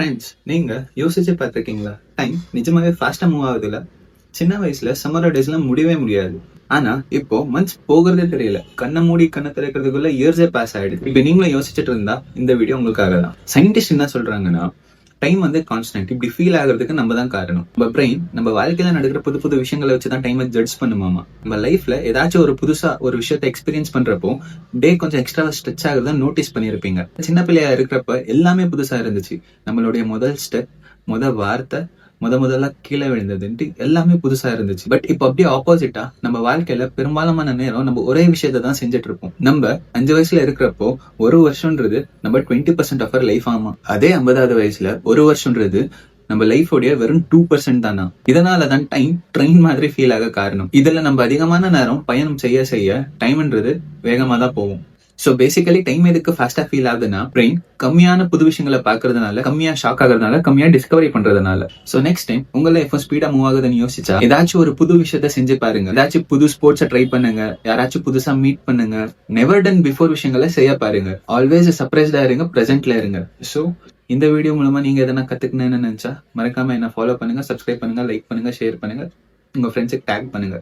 Friends, நீங்க யோசிச்சு பார்த்திருக்கீங்களா? டைம் நிஜமாவே ஃபாஸ்டா மூவ் ஆகுதுல. சின்ன வயசுல சம்மர் ஹாலிடேஸ்ல முடியவே முடியாது. ஆனா இப்போ மந்த்ஸ் போகிறதே தெரியல. கண்ணை மூடி கண்ணை திறக்கிறதுக்குள்ள இயர்ஸே பாஸ் ஆயிடுது. இப்ப நீங்களும் யோசிச்சுட்டு இருந்தா இந்த வீடியோ உங்களுக்காக தான். சயின்டிஸ்ட் என்ன சொல்றாங்கன்னா, டைம் வந்து கான்ஸ்டன்ட். இப்படி ஃபீல் ஆகுறதுக்கு நம்ம தான் காரணம். நம்ம பிரெயின் நம்ம வாழ்க்கையில நடக்கிற புது புது விஷயங்களை வச்சுதான் டைமை ஜட்ஜ் பண்ணுமாமா. நம்ம லைஃப்ல ஏதாச்சும் ஒரு புதுசா ஒரு விஷயத்தை எக்ஸ்பீரியன்ஸ் பண்றப்போ டே கொஞ்சம் எக்ஸ்ட்ரா ஸ்ட்ரெச் ஆகுறத நோட்டீஸ் பண்ணிருப்பீங்க. சின்ன பிள்ளையா இருக்கிறப்ப எல்லாமே புதுசா இருந்துச்சு. நம்மளுடைய முதல் ஸ்டெப், வார்த்தை, முதல்ல கீழே விழுந்ததுன்ட்டு எல்லாமே புதுசா இருந்துச்சு. பட் இப்போ அப்படியே ஆப்போசிட்டா நம்ம வாழ்க்கையில பெரும்பாலான நேரம் நம்ம ஒரே விஷயத்த தான் செஞ்சுட்டு இருப்போம். நம்ம 5 வயசுல இருக்கிறப்போ ஒரு வருஷம்ன்றது நம்ம 20% ஆஃப் அவர் லைஃப் ஆமா. அதே 50வது வயசுல ஒரு வருஷம்ன்றது நம்ம லைஃபோடைய வெறும் 2% தானா. இதனாலதான் டைம் ட்ரெயின் மாதிரி ஃபீல் ஆக காரணம். இதுல நம்ம அதிகமான நேரம் பயணம் செய்ய டைம்ன்றது வேகமா தான் போகும். சோ பேசிக்கலி டைம் எதுக்கு ஃபாஸ்டா ஃபீல் ஆகுதுன்னா, பிரெயின் கம்மியான புது விஷயங்களை பாக்குறதுனால, கம்மியா ஷாக் ஆகுறதுனால, கம்மியா டிஸ்கவரி பண்றதுனால. சோ நெக்ஸ்ட் டைம் உங்க லைஃப் ஸ்பீடா மூவ் ஆகுதுன்னு யோசிச்சா ஏதாச்சும் ஒரு புது விஷயத்த செஞ்சு பாருங்க. ஏதாச்சும் புது ஸ்போர்ட்ஸை ட்ரை பண்ணுங்க. யாராச்சும் புதுசா மீட் பண்ணுங்க. நெவர் டன் பிஃபோர் விஷயங்களை செய்ய பாருங்க. ஆல்வேஸ் சர்ப்ரைஸ்டா இருங்க, பிரசன்ட்ல இருங்க. சோ இந்த வீடியோ மூலமா நீங்க எதனா கத்துக்கணும்னு நினைச்சா மறக்காம என்ன ஃபாலோ பண்ணுங்க, சப்ஸ்கிரைப் பண்ணுங்க, லைக் பண்ணுங்க, ஷேர் பண்ணுங்க, உங்க ஃப்ரெண்ட்ஸுக்கு டேக் பண்ணுங்க.